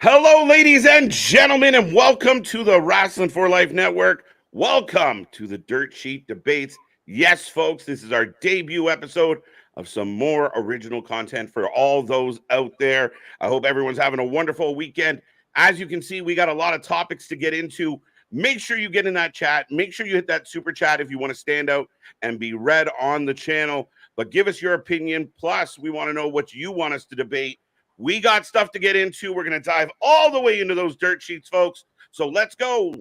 Hello, ladies and gentlemen, and welcome to the Wrasslin for Life Network. Welcome to the Dirt Sheet Debates. Yes, folks, this is our debut episode of some more original content for all those out there. I hope everyone's having a wonderful weekend. As you can see, we got a lot of topics to get into. Make sure you get in that chat. Make sure you hit that super chat if you want to stand out and be read on the channel. But give us your opinion. Plus, we want to know what you want us to debate. We got stuff to get into. We're going to dive all the way into those dirt sheets, folks. So let's go.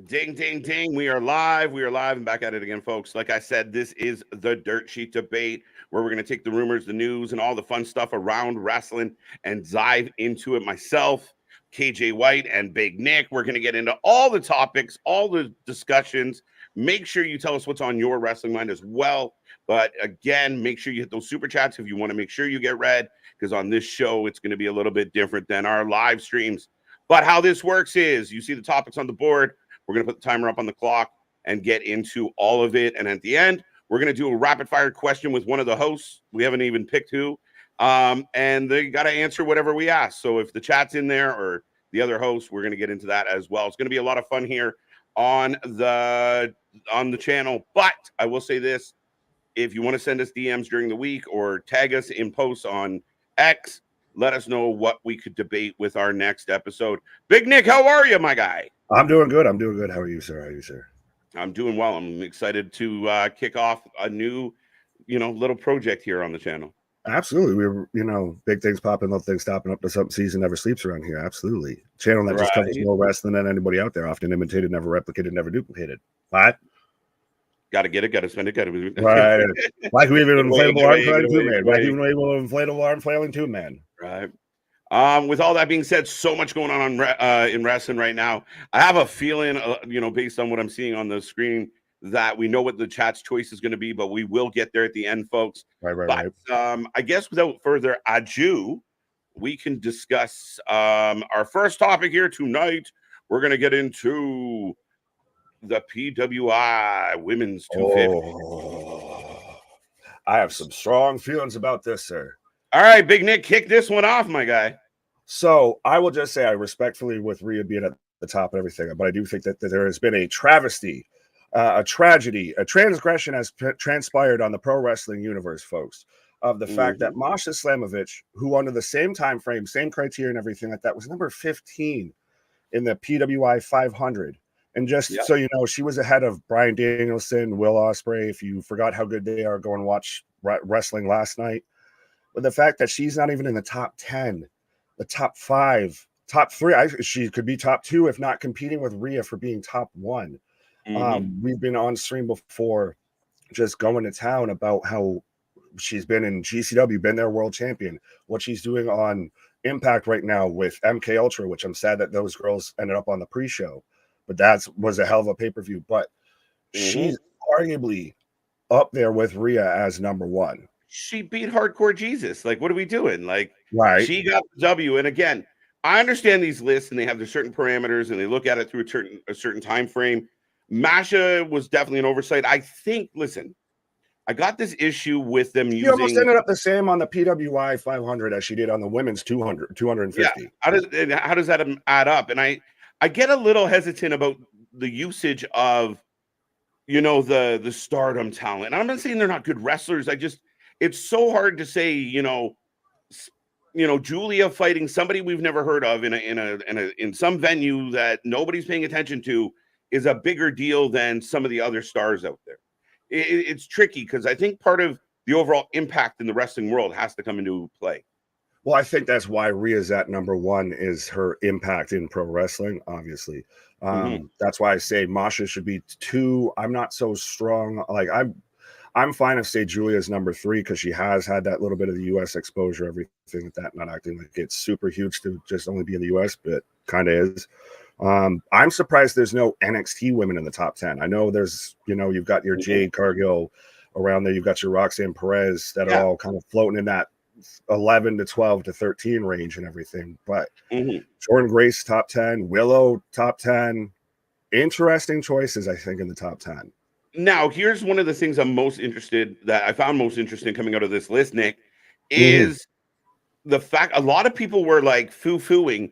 Ding, ding, ding. We are live. We are live and back at it again, folks. Like I said, this is the Dirt Sheet Debate, where we're going to take the rumors, the news, and all the fun stuff around wrestling and dive into it myself, KJ White, and Big Nick. We're going to get into all the topics, all the discussions. Make sure you tell us what's on your wrestling mind as well. But again, make sure you hit those super chats if you want to make sure you get read, because on this show, it's going to be a little bit different than our live streams. But how this works is you see the topics on the board. We're going to put the timer up on the clock and get into all of it. And at the end, we're going to do a rapid fire question with one of the hosts. We haven't even picked who. And they got to answer whatever we ask. So if the chat's in there or the other host, we're going to get into that as well. It's going to be a lot of fun here on the channel. But I will say this. If you want to send us DMs during the week or tag us in posts on X, let us know what we could debate with our next episode. Big Nick, how are you, my guy? I'm doing good. How are you, sir? I'm doing well. I'm excited to kick off a new, little project here on the channel. Absolutely. We're, big things popping, little things stopping up. The something season never sleeps around here. Absolutely. Channel that just covers more wrestling than anybody out there. Often imitated, never replicated, never duplicated. What? Got to get it. Got to spend it. Got to. Right. Like we even inflatable arm flailing two man. Like even able inflatable arm flailing two man. Right. With all that being said, so much going on in wrestling right now. I have a feeling, based on what I'm seeing on the screen, that we know what the chat's choice is going to be, but we will get there at the end, folks. Right. I guess without further ado, we can discuss our first topic here tonight. We're going to get into the PWI Women's 250. I have some strong feelings about this, sir. All right, Big Nick, kick this one off, my guy. So I will just say I respectfully, with Rhea being at the top and everything, but I do think that there has been a travesty, a tragedy, a transgression has transpired on the pro wrestling universe, folks, of the fact that Masha Slamovich, who under the same time frame, same criteria and everything like that, was number 15 in the PWI 500. And just so you know, she was ahead of Bryan Danielson, Will Ospreay. If you forgot how good they are, go and watch wrestling last night. But the fact that she's not even in the top 10, the top 5, top 3, she could be top 2, if not competing with Rhea for being top 1. We've been on stream before just going to town about how she's been in GCW, been their world champion, what she's doing on Impact right now with MK Ultra, which I'm sad that those girls ended up on the pre-show. But that was a hell of a pay-per-view. But she's arguably up there with Rhea as number 1. She beat Hardcore Jesus. Like, what are we doing? Like, right. She got the W. And again, I understand these lists and they have their certain parameters and they look at it through a certain time frame. Masha was definitely an oversight. I think, listen, I got this issue with them using... She almost ended up the same on the PWI 500 as she did on the women's 250. Yeah. How does that add up? And I get a little hesitant about the usage of, the stardom talent. And I'm not saying they're not good wrestlers. It's so hard to say, Julia fighting somebody we've never heard of in some venue that nobody's paying attention to is a bigger deal than some of the other stars out there. It's tricky because I think part of the overall impact in the wrestling world has to come into play. Well, I think that's why Rhea's at number 1 is her impact in pro wrestling, obviously. That's why I say Masha should be 2. I'm not so strong. Like I'm fine if say Julia's number 3 because she has had that little bit of the U.S. exposure, everything like that, not acting like it's super huge to just only be in the U.S., but kind of is. I'm surprised there's no NXT women in the top 10. I know there's, you've got your Jade Cargill around there. You've got your Roxanne Perez that are all kind of floating in that 11 to 12 to 13 range and everything. But Jordan Grace, top 10. Willow, top 10. Interesting choices, I think, in the top 10. Now, here's one of the things I found most interesting coming out of this list, Nick, is the fact a lot of people were like foo-fooing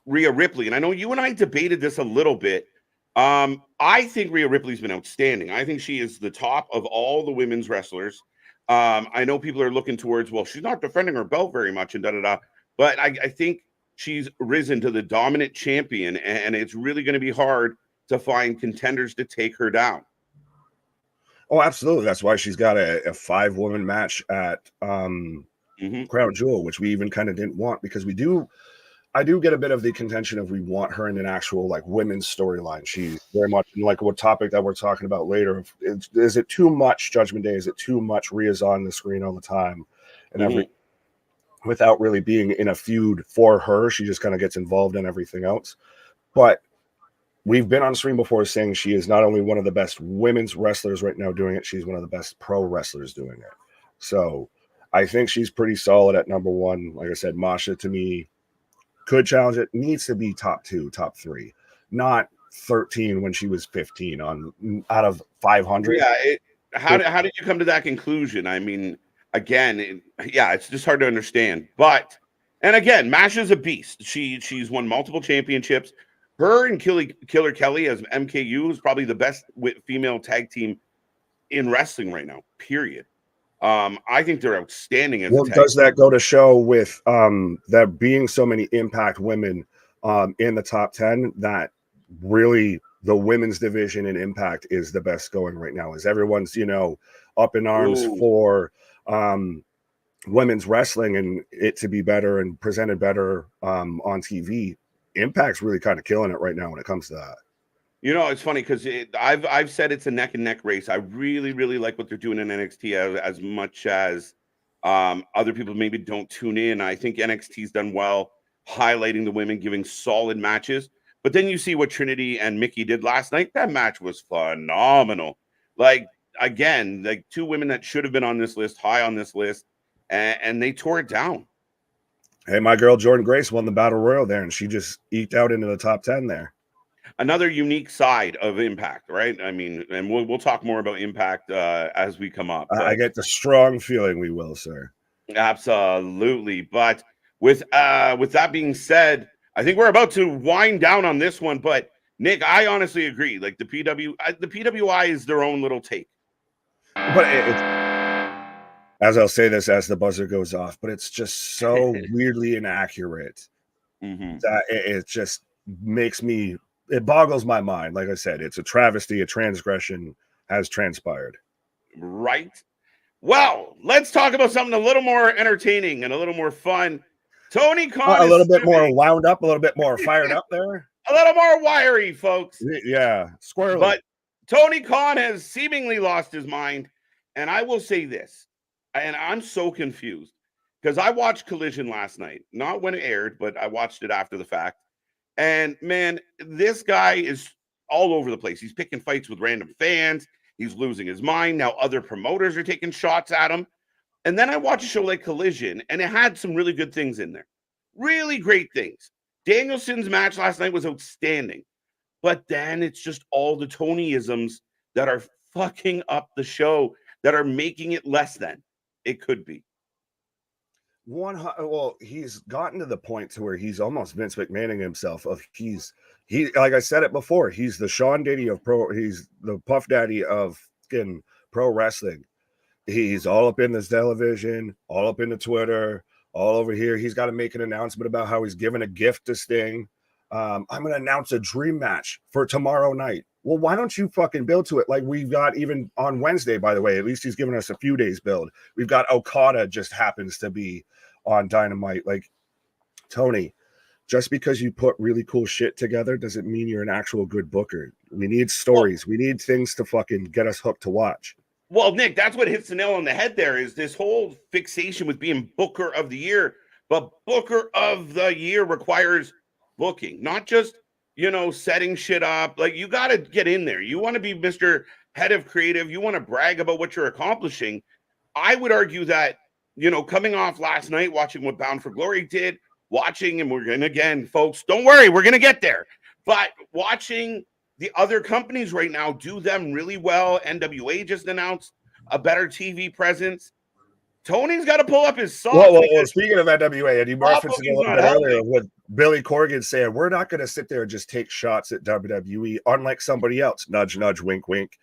Rhea Ripley. And I know you and I debated this a little bit. I think Rhea Ripley's been outstanding. I think she is the top of all the women's wrestlers. I know people are looking towards, well, she's not defending her belt very much and da-da-da. But I think she's risen to the dominant champion, and it's really going to be hard to find contenders to take her down. Oh, absolutely. That's why she's got a 5-woman match at Crown Jewel, which we even kind of didn't want, because I do get a bit of the contention of we want her in an actual like women's storyline. She's very much like what topic that we're talking about later. Is it too much Judgment Day? Is it too much Rhea's on the screen all the time and without really being in a feud for her? She just kind of gets involved in everything else. But we've been on screen before saying she is not only one of the best women's wrestlers right now doing it, she's one of the best pro wrestlers doing it. So I think she's pretty solid at number 1. Like I said, Masha to me could challenge it. Needs to be top 2, top 3, not 13 when she was 15 out of 500. Yeah. How did you come to that conclusion? I mean, again, it's just hard to understand. But, and again, Masha's a beast. She's won multiple championships. Her and Killer Kelly as MKU is probably the best female tag team in wrestling right now, period. I think they're outstanding as a tag does that go to show with there being so many Impact women in the top 10 that really the women's division in Impact is the best going right now? Is everyone's, up in arms for women's wrestling and it to be better and presented better on TV? Impact's really kind of killing it right now when it comes to that. It's funny because I've said it's a neck and neck race. I really, really like what they're doing in NXT as much as other people maybe don't tune in. I think NXT's done well highlighting the women, giving solid matches. But then you see what Trinity and Mickey did last night. That match was phenomenal. Like, again, like 2 women that should have been on this list, high on this list, and they tore it down. Hey, my girl Jordan Grace won the Battle Royal there, and she just eked out into the top 10 there. Another unique side of Impact, right? I mean, and we'll talk more about Impact as we come up. I get the strong feeling we will, sir. Absolutely. But with that being said, I think we're about to wind down on this one. But Nick, I honestly agree. Like the PWI is their own little take. But as I'll say this as the buzzer goes off, but it's just so weirdly inaccurate that it just makes me. It boggles my mind. Like I said, it's a travesty, a transgression has transpired. Right. Well, let's talk about something a little more entertaining and a little more fun. Tony Khan a little bit more wound up, a little bit more fired up there. A little more wiry, folks. Yeah, squirrely. But Tony Khan has seemingly lost his mind. And I will say this, and I'm so confused because I watched Collision last night, not when it aired, but I watched it after the fact. And man, this guy is all over the place. He's picking fights with random fans. He's losing his mind. Now other promoters are taking shots at him. And then I watched a show like Collision, and it had some really good things in there. Really great things. Danielson's match last night was outstanding. But then it's just all the Tonyisms that are fucking up the show, that are making it less than it could be. Well, he's gotten to the point to where he's almost Vince McMahoning himself. He like I said it before, he's the Sean Diddy of he's the Puff Daddy of pro wrestling. He's all up in this television, all up in the Twitter, all over here. He's got to make an announcement about how he's giving a gift to Sting. I'm going to announce a dream match for tomorrow night. Well, why don't you fucking build to it? Like we've got even on Wednesday, by the way, at least he's given us a few days build. We've got Okada just happens to be on Dynamite. Like, Tony, just because you put really cool shit together doesn't mean you're an actual good booker. We need stories. We need things to fucking get us hooked to watch. Well, Nick, that's what hits the nail on the head there is this whole fixation with being Booker of the Year. But Booker of the Year requires booking, not just setting shit up. Like, you got to get in there. You want to be Mr. Head of Creative. You want to brag about what you're accomplishing. I would argue that, coming off last night, watching what Bound for Glory did, and we're going to, again, folks, don't worry, we're going to get there. But watching the other companies right now do them really well. NWA just announced a better TV presence. Tony's got to pull up his socks. Well, speaking of NWA, and you referenced it a little bit earlier with Billy Corgan saying, we're not going to sit there and just take shots at WWE, unlike somebody else, nudge, nudge, wink, wink,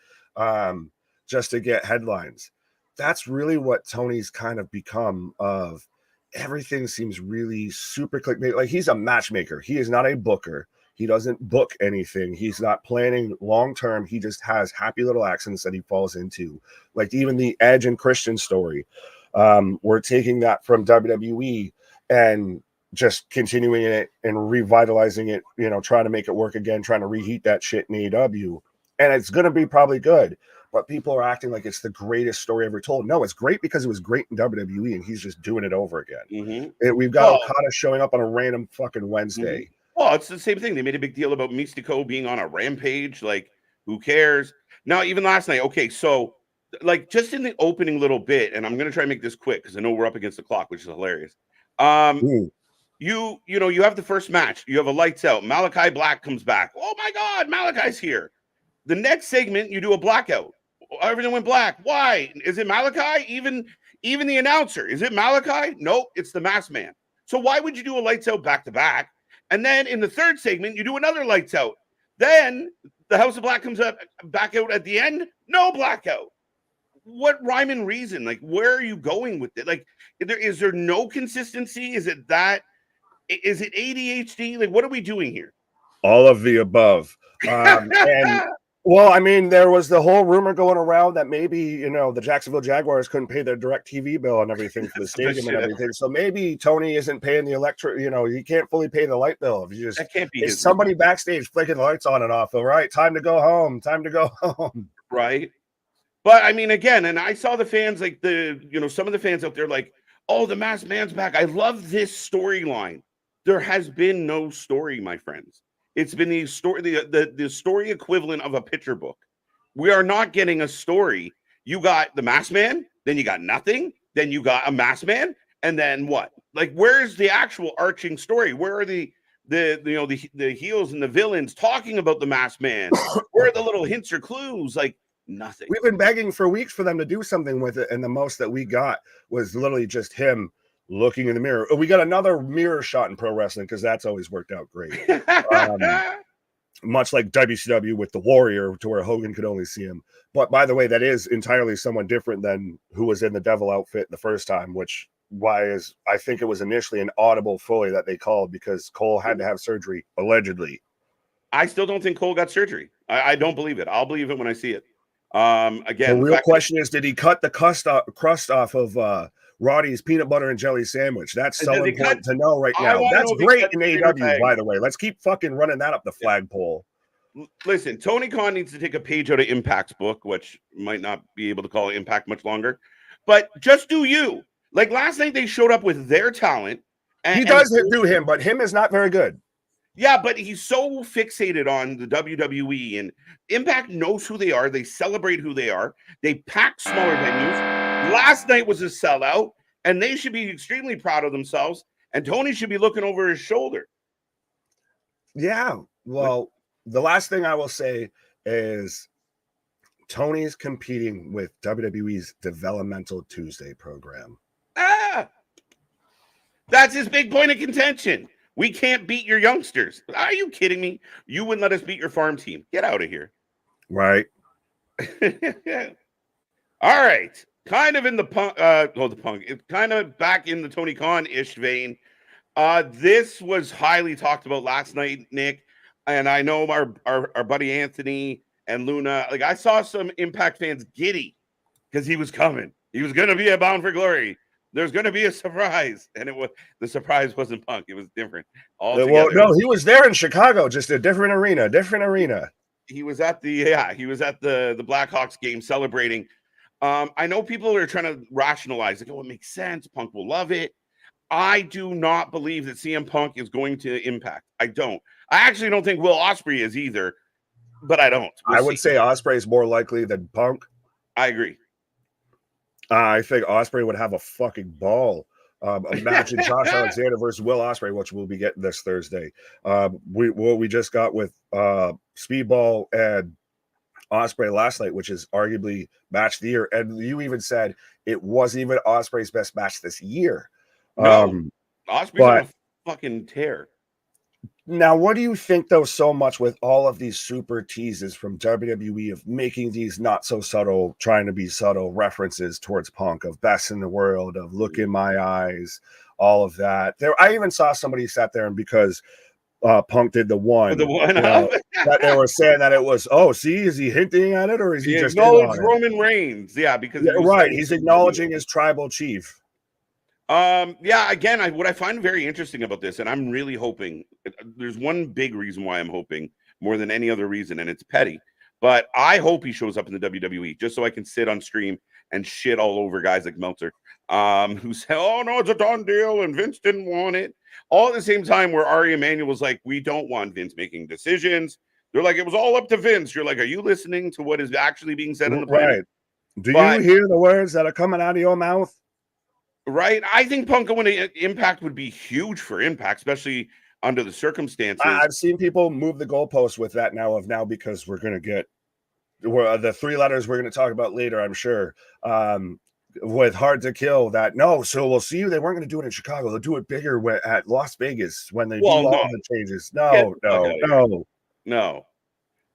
just to get headlines. That's really what Tony's kind of become of. Everything seems really super clickbait. Like, he's a matchmaker. He is not a booker. He doesn't book anything. He's not planning long term. He just has happy little accents that he falls into. Like, even the Edge and Christian story. We're taking that from WWE and just continuing it and revitalizing it, trying to make it work again, trying to reheat that shit in AEW. And it's going to be probably good, but people are acting like it's the greatest story ever told. No, it's great because it was great in WWE and he's just doing it over again. Mm-hmm. We've got Okada showing up on a random fucking Wednesday. Mm-hmm. Well, it's the same thing. They made a big deal about Mystico being on a rampage. Like, who cares? Now, even last night, okay, so like just in the opening little bit, and I'm gonna try and make this quick because I know we're up against the clock, which is hilarious. You have the first match. You have a lights out. Malachi Black comes back. Oh my God, Malachi's here. The next segment, you do a blackout. Everything went black. Why? Is it Malachi? Even the announcer. Is it Malachi? Nope, it's the Masked Man. So why would you do a lights out back to back? And then in the third segment, you do another lights out. Then the House of Black comes up back out at the end. No blackout. What rhyme and reason? Like, where are you going with it? Like, is there no consistency? Is it ADHD? Like, what are we doing here? All of the above. Well, I mean, there was the whole rumor going around that maybe, the Jacksonville Jaguars couldn't pay their direct TV bill and everything for the stadium and everything. So maybe Tony isn't paying the he can't fully pay the light bill. If you just, that can't be somebody backstage flicking the lights on and off. All right, time to go home. Right. But I mean, again, and I saw the fans, like some of the fans out there, like, oh, the Masked Man's back. I love this storyline. There has been no story, my friends. It's been the story, the story equivalent of a picture book. We are not getting a story. You got the Masked Man, then you got nothing, then you got a Masked Man, and then what? Like, where's the actual arching story? Where are the heels and the villains talking about the Masked Man? Where are the little hints or clues? Like, nothing. We've been begging for weeks for them to do something with it, and the most that we got was literally just him looking in the mirror. We got another mirror shot in pro wrestling because that's always worked out great. Much like WCW with the Warrior, to where Hogan could only see him. But by the way, that is entirely someone different than who was in the Devil outfit the first time, I think it was initially an audible Foley that they called because Cole had to have surgery, allegedly. I still don't think Cole got surgery. I don't believe it. I'll believe it when I see it. Again, the real question is, did he cut the crust off of Roddy's peanut butter and jelly sandwich? That's so important to know right now. That's great in AEW, by the way. Let's keep fucking running that up the flagpole. Listen, Tony Khan needs to take a page out of Impact's book, which might not be able to call it Impact much longer. But just do you. Like, last night, they showed up with their talent. He does do him, but him is not very good. Yeah, but he's so fixated on the WWE, and Impact knows who they are. They celebrate who they are. They pack smaller venues. Last night was a sellout, and they should be extremely proud of themselves, and Tony should be looking over his shoulder. Yeah, well, the last thing I will say is Tony's competing with WWE's Developmental Tuesday program. That's his big point of contention. We can't beat your youngsters. Are you kidding me? You wouldn't let us beat your farm team. Get out of here. Right. All right. Kind of in the punk. It's kind of back in the Tony Khan-ish vein. This was highly talked about last night, Nick. And I know our buddy Anthony and Luna. Like, I saw some Impact fans giddy because he was coming. He was going to be a Bound for Glory. There's going to be a surprise, and the surprise wasn't Punk. It was different. Well, no, he was there in Chicago, just a different arena. He was at the Blackhawks game celebrating. I know people are trying to rationalize, like, oh, it makes sense. Punk will love it. I do not believe that CM Punk is going to Impact. I don't. I actually don't think Will Ospreay is either, but I don't. I would say Ospreay is more likely than Punk. I agree. I think Ospreay would have a fucking ball. Imagine Josh Alexander versus Will Ospreay, which we'll be getting this Thursday. We just got with Speedball and Ospreay last night, which is arguably match of the year, and you even said it wasn't even Ospreay's best match this year. No, Ospreay's on a fucking tear. Now, what do you think, though, so much with all of these super teases from WWE of making these not so subtle, trying to be subtle references towards Punk, of best in the world, of look in my eyes, all of that? I even saw somebody sat there and because Punk did the one, that they were saying that it was, oh, see, is he hinting at it or is he just acknowledged Roman Reigns? Yeah, because right, he's acknowledging his tribal chief. Yeah, again, what I find very interesting about this, and I'm really hoping, there's one big reason why I'm hoping more than any other reason, and it's petty, but I hope he shows up in the WWE just so I can sit on stream and shit all over guys like Meltzer, who say, oh no, it's a done deal and Vince didn't want it. All at the same time where Ari Emanuel was like, we don't want Vince making decisions. They're like, it was all up to Vince. You're like, are you listening to what is actually being said on the planet? Right. Do you hear the words that are coming out of your mouth? Right. I think Punk going to Impact would be huge for Impact, especially under the circumstances. I've seen people move the goalposts with that now because we're going to get the three letters we're going to talk about later, I'm sure, with Hard to Kill that. No, so we'll see you. They weren't going to do it in Chicago. They'll do it bigger at Las Vegas when they do all the changes. No. Now,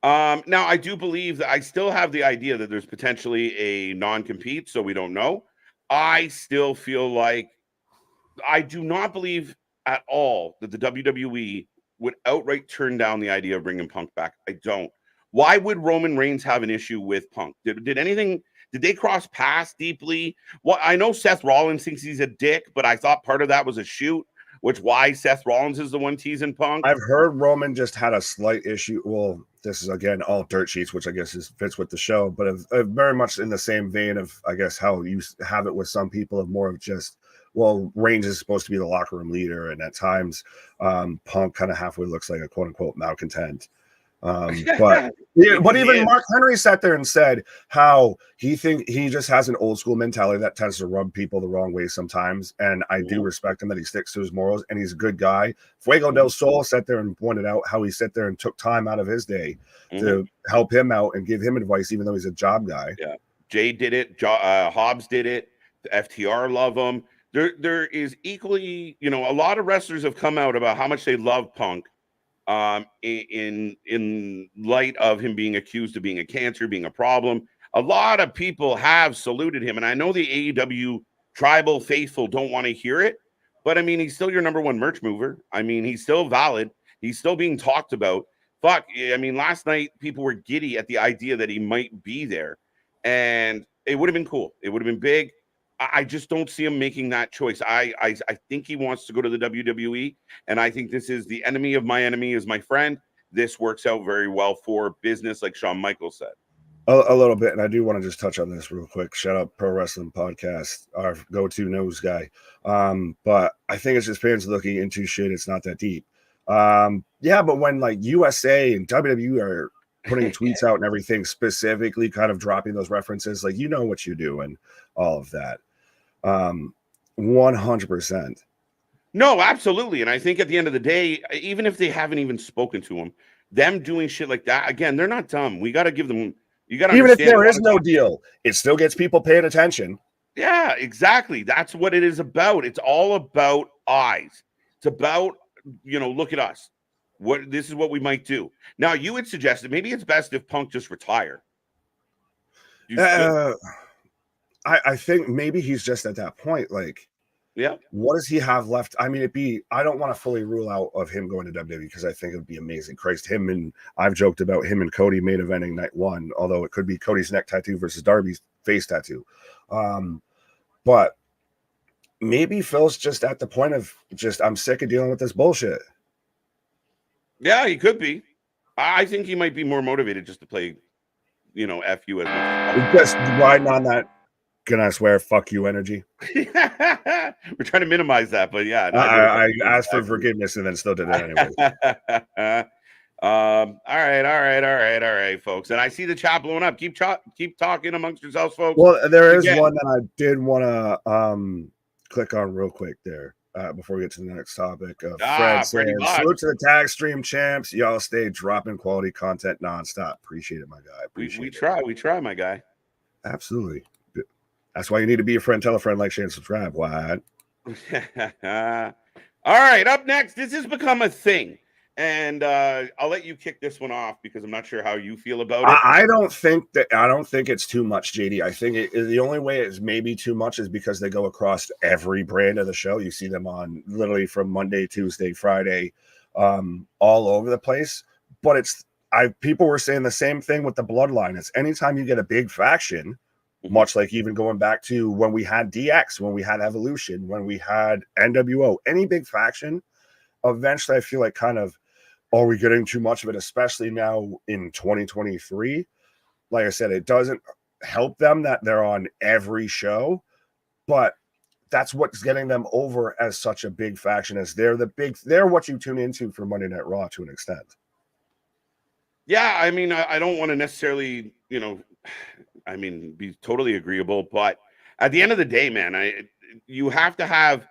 I do believe that I still have the idea that there's potentially a non-compete, so we don't know. I still feel like I do not believe at all that the WWE would outright turn down the idea of bringing Punk back. I don't. Why would Roman Reigns have an issue with Punk? Did they cross paths deeply? Well, I know Seth Rollins thinks he's a dick, but I thought part of that was a shoot, which why Seth Rollins is the one teasing Punk. I've heard Roman just had a slight issue. Well, this is again all dirt sheets, which I guess fits with the show, but very much in the same vein of, I guess, how you have it with some people of more of just, well, Reigns is supposed to be the locker room leader, and at times Punk kind of halfway looks like a quote unquote malcontent. But even Mark Henry sat there and said how he just has an old school mentality that tends to rub people the wrong way sometimes, and I do respect him that he sticks to his morals and he's a good guy. Fuego del Sol sat there and pointed out how he sat there and took time out of his day to help him out and give him advice, even though he's a job guy. Yeah, Jay did it. Hobbs did it. The FTR love him. There is equally, a lot of wrestlers have come out about how much they love Punk. In light of him being accused of being a cancer, being a problem, a lot of people have saluted him, and I know the AEW tribal faithful don't want to hear it, but I mean, he's still your number one merch mover. I mean, he's still valid. He's still being talked about. Fuck, I mean, last night people were giddy at the idea that he might be there, and it would have been cool. It would have been big. I just don't see him making that choice. I think he wants to go to the WWE, and I think this is the enemy of my enemy is my friend. This works out very well for business, like Shawn Michaels said. A little bit, and I do want to just touch on this real quick. Shout out Pro Wrestling Podcast, our go-to news guy. But I think it's just fans looking into shit. It's not that deep. Yeah, but when like USA and WWE are putting tweets out and everything, specifically kind of dropping those references, like, you know what you do and all of that. 100%. No, absolutely. And I think at the end of the day, even if they haven't even spoken to him, them doing shit like that, again, they're not dumb. We got to give them, you got to even if there is no deal, it still gets people paying attention. Yeah, exactly. That's what it is about. It's all about eyes. It's about, look at us. This is what we might do. Now, you had suggested maybe it's best if Punk just retire. I think maybe he's just at that point. Like, yeah, what does he have left? I mean, I don't want to fully rule out of him going to WWE because I think it would be amazing. Christ, I've joked about him and Cody main eventing night one, although it could be Cody's neck tattoo versus Darby's face tattoo. But maybe Phil's just at the point of I'm sick of dealing with this bullshit. Yeah, he could be. I think he might be more motivated just to play, F you as much. Just riding on that Can I swear? Fuck you, energy. We're trying to minimize that, but yeah, I asked for forgiveness and then still did it anyway. All right, folks. And I see the chat blowing up. Keep talking amongst yourselves, folks. Well, there is Again, one that I did want to click on real quick there before we get to the next topic. Fred saying, salute to the tag stream champs. Y'all stay dropping quality content nonstop. Appreciate it, my guy. We try, my guy. Absolutely. That's why you need to be a friend. Tell a friend, like, share, and subscribe. Why? All right, up next. This has become a thing. And I'll let you kick this one off because I'm not sure how you feel about it. I don't think it's too much, JD. I think the only way it's maybe too much is because they go across every brand of the show. You see them on literally from Monday, Tuesday, Friday, all over the place. But people were saying the same thing with the Bloodline. It's anytime you get a big faction, much like even going back to when we had DX, when we had Evolution, when we had NWO, any big faction, eventually I feel like kind of, are we getting too much of it, especially now in 2023? Like I said, it doesn't help them that they're on every show, but that's what's getting them over as such a big faction, as they're what you tune into for Monday Night Raw to an extent. Yeah, I mean, I don't want to necessarily, be totally agreeable, but at the end of the day, man, you have to have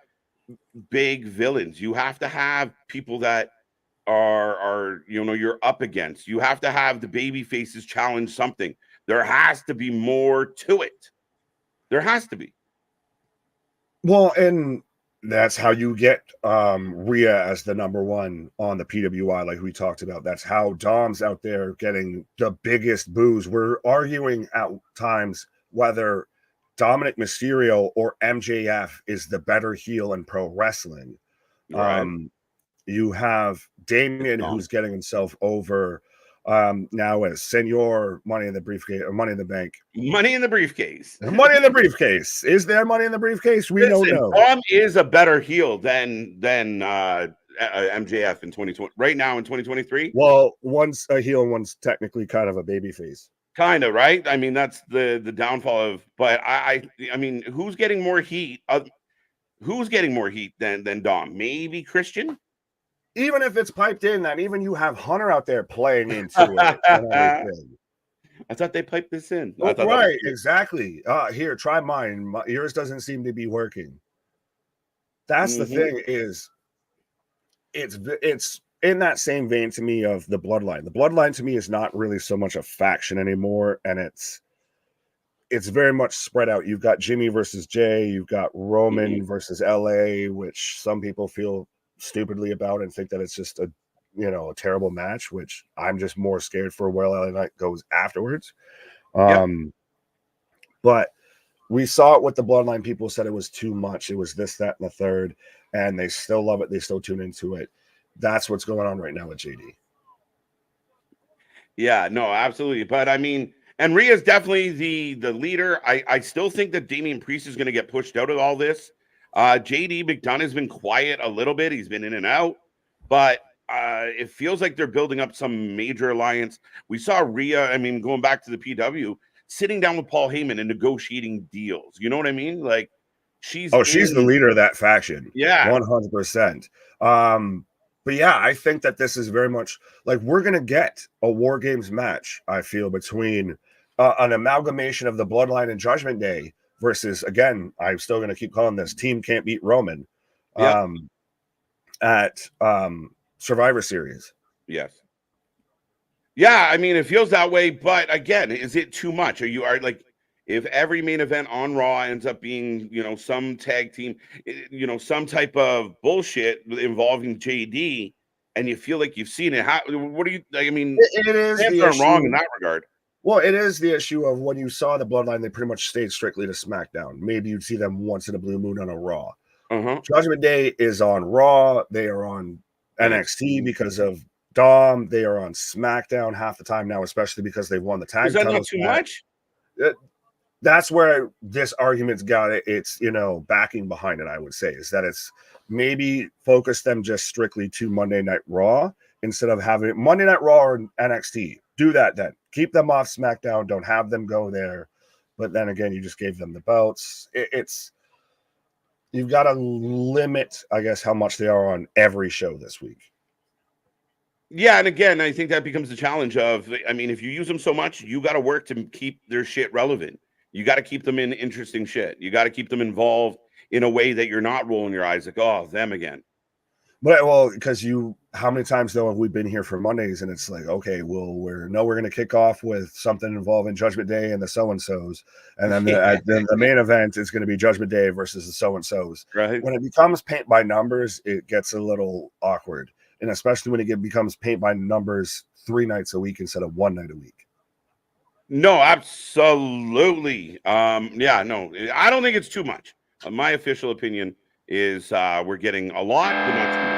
big villains. You have to have people that are you're up against. You have to have the baby faces challenge something. There has to be more to it. There has to be. Well, and that's how you get Rhea as the number one on the PWI, like we talked about. That's how Dom's out there getting the biggest boos. We're arguing at times whether Dominic Mysterio or MJF is the better heel in pro wrestling. Right. You have Damian, who's getting himself over now as Senor Money in the Briefcase, or Money in the Bank. Money in the Briefcase. Money in the Briefcase. Is there money in the briefcase? We don't know. Dom is a better heel than MJF in 2020. Right now in 2023. Well, one's a heel and one's technically kind of a baby face. Kind of, right? I mean, that's the downfall of. But I mean, who's getting more heat? Who's getting more heat than Dom? Maybe Christian. Even if it's piped in, that even you have Hunter out there playing into it and everything. I thought they piped this in. Oh, right, exactly. Here, try mine. Yours doesn't seem to be working. That's the thing, is it's in that same vein to me of the Bloodline. The Bloodline to me is not really so much a faction anymore, and it's very much spread out. You've got Jimmy versus Jay, you've got Roman versus LA, which some people feel stupidly about and think that it's just a terrible match, which I'm just more scared for where LA Knight goes afterwards. But we saw it with the Bloodline. People said it was too much. It was this, that, and the third, and they still love it. They still tune into it. That's what's going on right now with JD. Yeah, no, absolutely. But I mean, and Rhea's definitely the leader. I still think that Damian Priest is going to get pushed out of all this. JD McDonough has been quiet a little bit. He's been in and out, but it feels like they're building up some major alliance. We saw Rhea, I mean, going back to the PW, sitting down with Paul Heyman and negotiating deals. You know what I mean? Like, she's the leader of that faction. Yeah. 100%. But yeah, I think that this is very much like we're going to get a War Games match, I feel, between an amalgamation of the Bloodline and Judgment Day versus, again, I'm still going to keep calling this Team Can't Beat Roman at Survivor Series. Yes. Yeah, I mean, it feels that way, but again, is it too much? Are like, if every main event on Raw ends up being, some tag team, some type of bullshit involving JD, and you feel like you've seen it, what do you, I mean, it is wrong in that regard. Well, it is the issue of when you saw the Bloodline, they pretty much stayed strictly to SmackDown. Maybe you'd see them once in a blue moon on a Raw. Judgment Day is on Raw. They are on NXT because of Dom. They are on SmackDown half the time now, especially because they've won the tag titles. Is that not too much? That's where this argument's got its backing behind it, I would say, is that it's maybe focus them just strictly to Monday Night Raw instead of having it Monday Night Raw or NXT. Do that then. Keep them off SmackDown. Don't have them go there. but then again, you just gave them the belts. It's you've got to limit, I guess, how much they are on every show this week. Yeah, and again, I think that becomes the challenge of, I mean, if you use them so much, you got to work to keep their shit relevant. You got to keep them in interesting shit. You got to keep them involved in a way that you're not rolling your eyes like, oh, them again. But well, because how many times though have we been here for Mondays and it's like, okay, well, we're going to kick off with something involving Judgment Day and the so-and-sos, and then then the main event is going to be Judgment Day versus the so-and-sos. Right. When it becomes paint by numbers, it gets a little awkward, and especially when it becomes paint by numbers 3 nights a week instead of 1 night a week. No, absolutely. Yeah, no, I don't think it's too much. My official opinion is we're getting a lot, but not too much.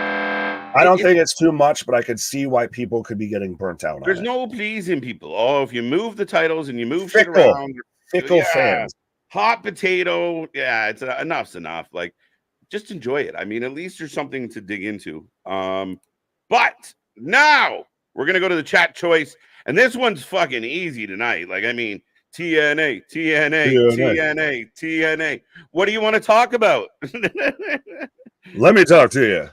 I don't think it's too much, but I could see why people could be getting burnt out. There's no pleasing people. Oh, if you move the titles and you move fickle, shit around, fickle fans. Hot potato. Yeah, it's enough's enough. Like, just enjoy it. I mean, at least there's something to dig into. But now we're gonna go to the chat choice, and this one's fucking easy tonight. Like, I mean, TNA. What do you want to talk about? Let me talk to you.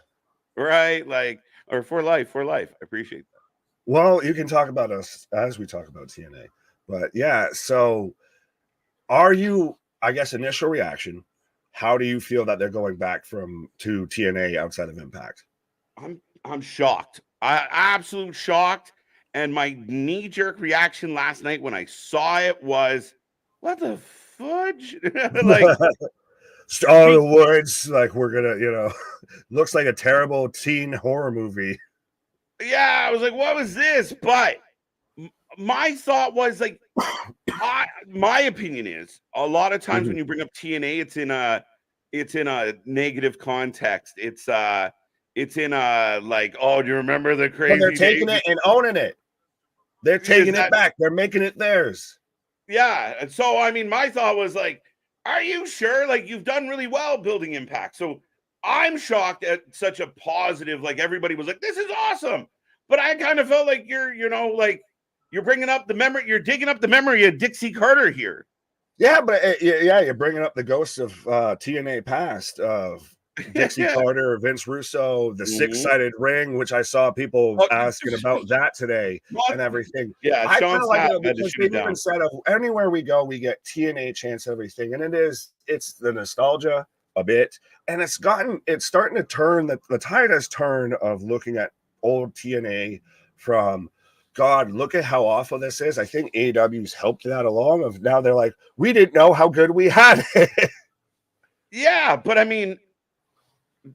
Right, like, or for life. I appreciate that. Well, you can talk about us as we talk about TNA, but yeah. So, are you? I guess initial reaction. How do you feel that they're going back to TNA outside of Impact? I'm shocked. I absolute shocked. And my knee-jerk reaction last night when I saw it was, what the fudge? Like, all the words like we're gonna, looks like a terrible teen horror movie. Yeah, I was like, what was this? But my thought was like, my opinion is a lot of times when you bring up TNA, it's in a negative context. It's in a like, oh, do you remember the crazy? But they're taking it and owning it. They're taking it back. They're making it theirs. Yeah. And so, I mean, my thought was like, are you sure? Like, you've done really well building Impact. So I'm shocked at such a positive, like everybody was like, this is awesome. But I kind of felt like you're bringing up the memory. You're digging up the memory of Dixie Carter here. Yeah, but you're bringing up the ghosts of TNA past of Dixie Carter, Vince Russo, the 6-sided ring, which I saw people asking about that today and everything. Yeah, I kind of like it because they even said of anywhere we go, we get TNA chance everything, and it's the nostalgia a bit, and it's starting to turn. The tide has turned of looking at old TNA from, God, look at how awful this is. I think AEW's helped that along. Of now they're like, we didn't know how good we had it. Yeah, but I mean,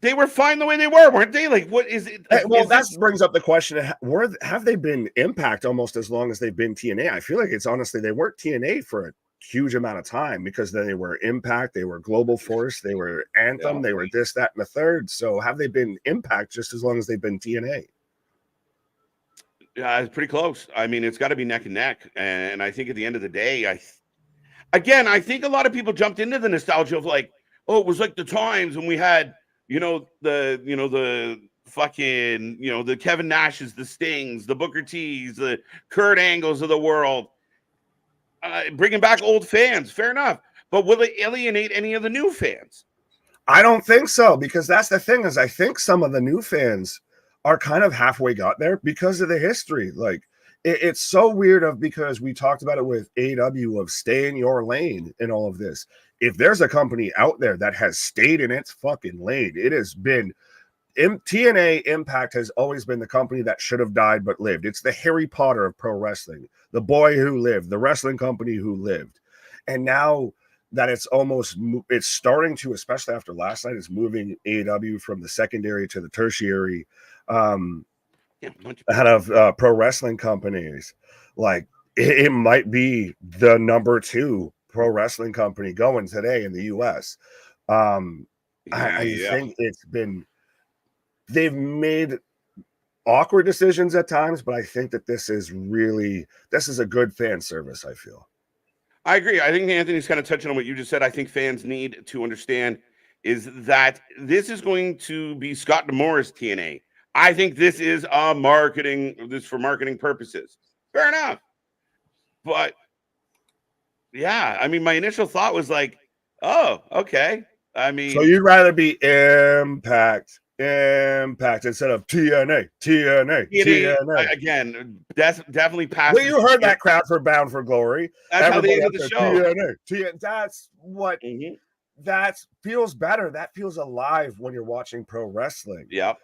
they were fine the way they were, weren't they? Like, what is it? Like, well, that brings up the question: have they been Impact almost as long as they've been TNA? I feel like it's honestly they weren't TNA for a huge amount of time because then they were Impact, they were Global Force, they were Anthem, they were this, that, and the third. So have they been Impact just as long as they've been TNA? Yeah, it's pretty close. I mean, it's got to be neck and neck. And I think at the end of the day, I think a lot of people jumped into the nostalgia of like, oh, it was like the times when we had, the fucking, the Kevin Nashes, the Stings, the Booker T's, the Kurt Angles of the world, bringing back old fans. Fair enough. But will it alienate any of the new fans? I don't think so, because that's the thing is I think some of the new fans are kind of halfway got there because of the history. Like it's so weird because we talked about it with AEW of stay in your lane and all of this. If there's a company out there that has stayed in its fucking lane, it has been TNA. Impact has always been the company that should have died but lived. It's the Harry Potter of pro wrestling, the boy who lived, the wrestling company who lived. And now that it's starting to, especially after last night, it's moving AEW from the secondary to the tertiary out of pro wrestling companies. Like it might be the number 2 pro wrestling company going today in the US. I think they've made awkward decisions at times, but I think that this is a good fan service. I feel. I agree. I think Anthony's kind of touching on what you just said. I think fans need to understand is that this is going to be Scott D'Amore's TNA. I think this is for marketing purposes. Fair enough. But Yeah, I mean, my initial thought was like, oh, okay. I mean, So you'd rather be Impact instead of TNA. again, definitely Well, passes. you heard that crowd for Bound for Glory. That's how they Everybody ended up the there, show. TNA. That's what that feels better. That feels alive when you're watching pro wrestling. Yep.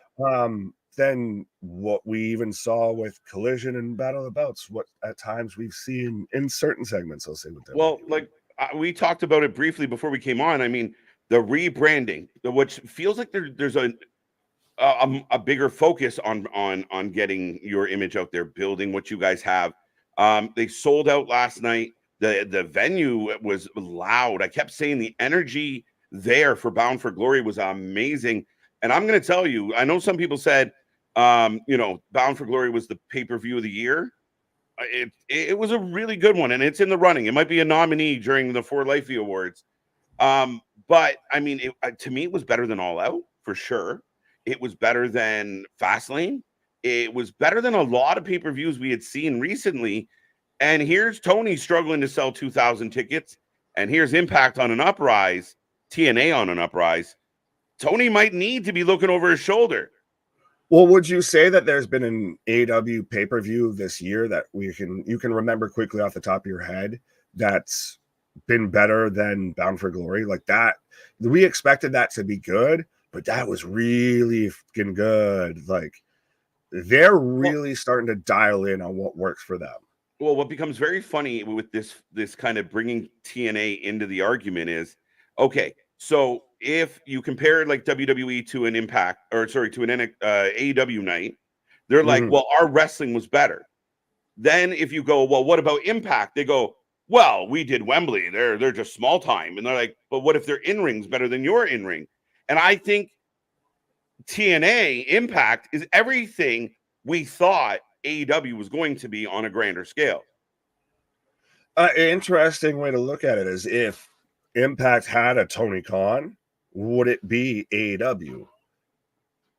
Than what we even saw with Collision and Battle of the Belts. What at times we've seen in certain segments. I'll say with them. Well, like we talked about it briefly before we came on. I mean, the rebranding, which feels like there's a bigger focus on getting your image out there, building what you guys have. They sold out last night. The venue was loud. I kept saying the energy there for Bound for Glory was amazing. And I'm going to tell you, I know some people said, Bound for Glory was the pay-per-view of the year. It was a really good one, and it's in the running. It might be a nominee during the For Lifey Awards. But I mean, to me, it was better than All Out for sure. It was better than Fastlane. It was better than a lot of pay-per-views we had seen recently. And here's Tony struggling to sell 2,000 tickets, and here's Impact on an uprise, TNA on an uprise. Tony might need to be looking over his shoulder. Well, would you say that there's been an AEW pay-per-view this year that you can remember quickly off the top of your head that's been better than Bound for Glory? Like that, we expected that to be good, but that was really fucking good. Like they're really starting to dial in on what works for them. Well, what becomes very funny with this kind of bringing TNA into the argument is, okay, so if you compare like WWE to an Impact, or sorry, to an AEW night, they're like, well, our wrestling was better. Then if you go, well, what about Impact? They go, well, we did Wembley. They're just small time. And they're like, but what if their in-ring's better than your in-ring? And I think TNA Impact is everything we thought AEW was going to be on a grander scale. Interesting way to look at it is if Impact had a Tony Khan, would it be AEW?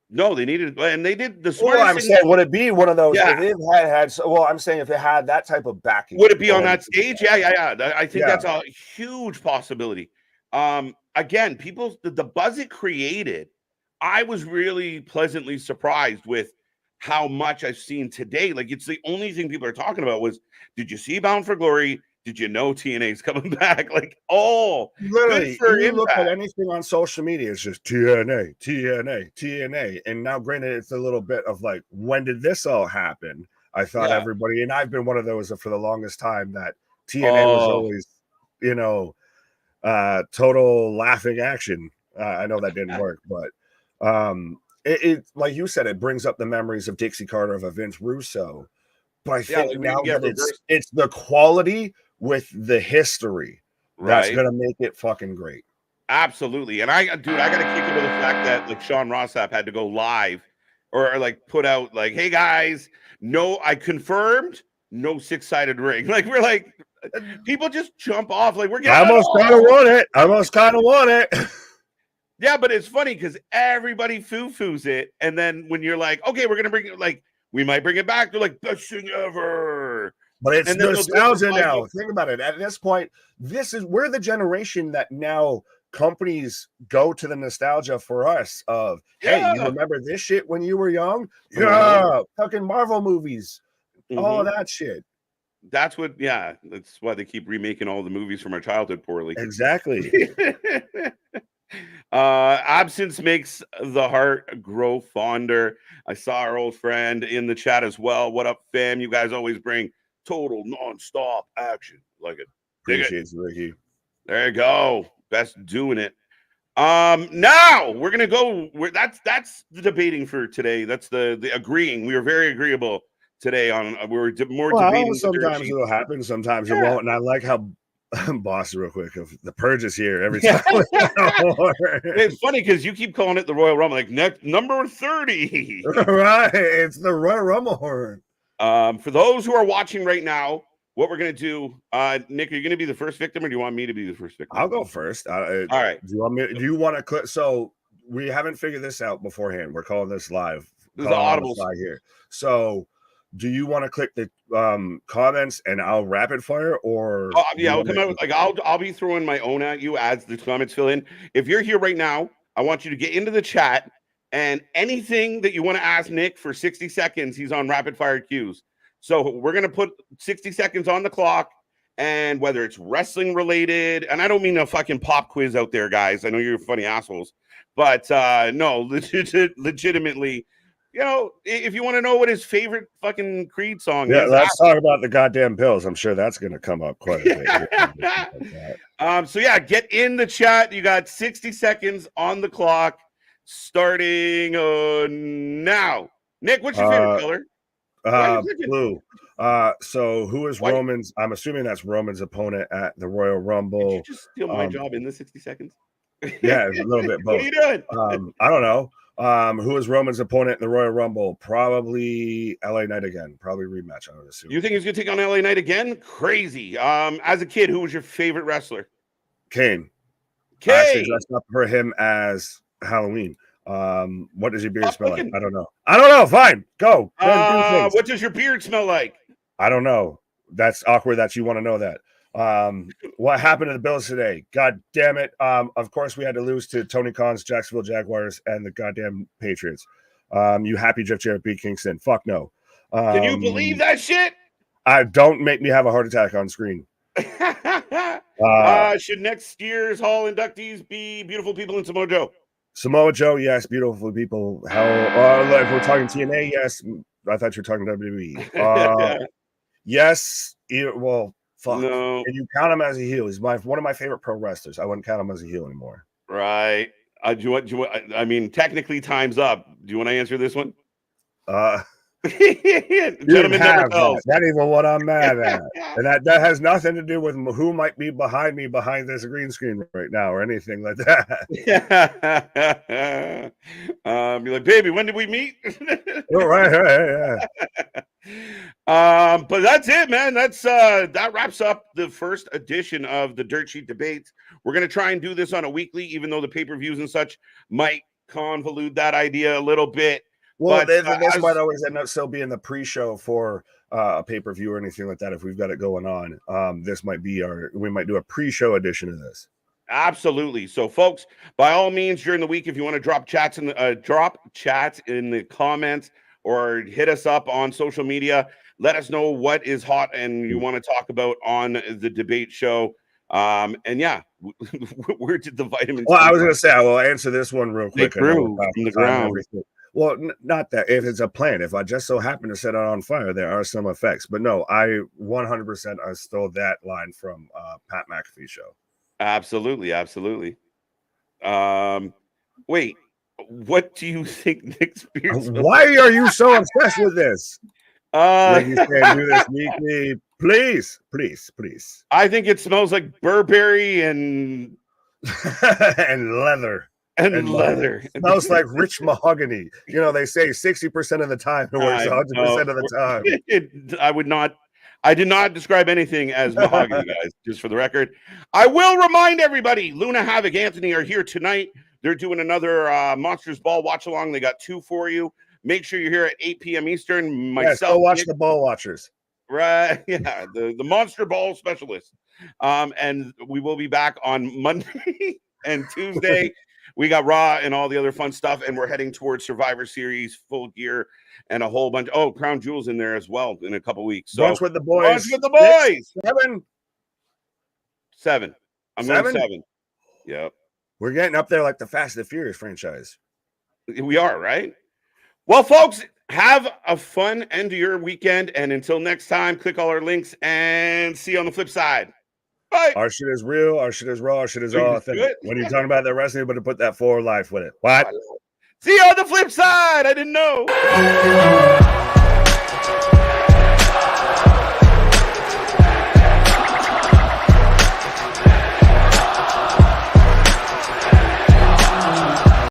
No, they needed, and they did the smartest. Well, I'm saying, would it be one of those? Yeah. If it had, well, I'm saying if it had that type of backing, would it be on that stage? Yeah. I think that's a huge possibility. Again, the buzz it created, I was really pleasantly surprised with how much I've seen today. Like, it's the only thing people are talking about was, did you see Bound for Glory? Did you know TNA's coming back? Like, literally, you look at anything on social media, it's just TNA. And now, granted, it's a little bit of like, when did this all happen? I thought everybody, and I've been one of those for the longest time, that TNA was always, total laughing action. I know that didn't work, but it like you said, it brings up the memories of Dixie Carter, of Vince Russo. But I think now that it's the quality with the history that's gonna make it fucking great. Absolutely. And I gotta kick into the fact that like Sean Rossap had to go live or like put out like, hey guys, no, I confirmed no 6-sided ring. Like, we're like, people just jump off like we're getting. I almost kind of want it. Yeah, but it's funny because everybody foo-foos it, and then when you're like, okay, we're gonna bring it, like, we might bring it back, they're like, best thing ever. But it's nostalgia now. Think about it. At this point, we're the generation that now companies go to the nostalgia for us of, hey, you remember this shit when you were young? Yeah, fucking Marvel movies, all of that shit. That's why they keep remaking all the movies from our childhood poorly. Exactly. Absence makes the heart grow fonder. I saw our old friend in the chat as well. What up, fam? You guys always bring total non-stop action. Like it. Appreciate you, Ricky. There you go. Best doing it. Now we're gonna go. That's the debating for today. That's the agreeing. We were very agreeable today on. We were more debating. Sometimes it'll happen. Sometimes it won't. And I like how boss, real quick, of the purge is here every time. It's funny because you keep calling it the Royal Rumble, like number 30. Right, it's the Royal Rumble horn. For those who are watching right now, what we're gonna do, Nick, are you gonna be the first victim, or do you want me to be the first victim? I'll go first. All right. Do you want to click? So we haven't figured this out beforehand. We're calling this live. This is the audible here. So Do you want to click the comments and I'll rapid fire, or yeah, I'll come out with, like, I'll be throwing my own at you as the comments fill in. If you're here right now, I want you to get into the chat, and anything that you want to ask Nick for 60 seconds, he's on rapid fire cues. So we're gonna put 60 seconds on the clock, and whether it's wrestling related, and I don't mean a fucking pop quiz out there, guys. I know you're funny assholes, but no, legitimately. You know, if you want to know what his favorite fucking Creed song is. Let's talk about the goddamn Bills. I'm sure that's going to come up quite a bit. So, yeah, get in the chat. You got 60 seconds on the clock starting now. Nick, what's your favorite color? Blue. So who is Roman's? I'm assuming that's Roman's opponent at the Royal Rumble. Did you just steal my job in the 60 seconds? Yeah, a little bit both. What are you doing? I don't know. Who is Roman's opponent in the Royal Rumble? Probably LA Knight again. Probably rematch, I would assume. You think he's gonna take on LA Knight again? Crazy. As a kid, who was your favorite wrestler? Kane. I actually dressed up for him as Halloween. What does your beard smell like? I don't know. Fine. Go. What does your beard smell like? I don't know. That's awkward that you want to know that. What happened to the Bills today? God damn it. Of course we had to lose to Tony Khan's Jacksonville Jaguars and the goddamn Patriots. You happy Jeff Jarrett beat Kingston? Fuck no. Can you believe that shit? Don't make me have a heart attack on screen. Should next year's Hall inductees be beautiful people in Samoa Joe? Samoa Joe, yes. Beautiful people. Hell, if we're talking TNA, yes. I thought you were talking WWE. Yes. Well, fuck. No. Can you count him as a heel? He's one of my favorite pro wrestlers. I wouldn't count him as a heel anymore. Right. I mean, technically, time's up. Do you want to answer this one? Gentlemen never tells. That is what I'm mad at. And that has nothing to do with who might be behind me behind this green screen right now or anything like that. Be like, baby, when did we meet? Right. But that's it, man. That wraps up the first edition of the Dirt Sheet Debates. We're gonna try and do this on a weekly, even though the pay-per-views and such might convolute that idea a little bit. Well, this might always end up still being the pre-show for a pay-per-view or anything like that. If we've got it going on, this might be we might do a pre-show edition of this. Absolutely. So, folks, by all means, during the week, if you want to drop chats in the comments or hit us up on social media, let us know what is hot and you want to talk about on the debate show. And yeah, where did the vitamins? Well, I was going to say I will answer this one real quick. They grew from the ground. Well, not that. If it's a plant, if I just so happen to set it on fire, there are some effects. But no, I 100% I stole that line from Pat McAfee show. Absolutely. Wait, what do you think Nick's beard? Why are you so obsessed with this? You can do this weekly, please. I think it smells like Burberry and and leather. And leather. It smells like rich mahogany. You know, they say 60% of the time it works 100% of the time. I did not describe anything as mahogany, guys, just for the record. I will remind everybody, Luna Havoc, Anthony are here tonight. They're doing another Monsters Ball watch along. They got 2 for you. Make sure you're here at 8 p.m. Eastern. Myself, go watch the Ball Watchers. Right. Yeah. The Monster Ball specialist. And we will be back on Monday and Tuesday. We got Raw and all the other fun stuff, and we're heading towards Survivor Series, Full Gear, and a whole bunch. Oh, Crown Jewel's in there as well in a couple weeks. So Bunch with the boys. 7. I'm going 7. Yep. We're getting up there like the Fast and Furious franchise. We are, right? Well, folks, have a fun end of your weekend, and until next time, click all our links and see you on the flip side. Bye. Our shit is real. Our shit is raw. Our shit is authentic. When you're talking about that wrestling, you better put that forward life with it. What? See you on the flip side. I didn't know.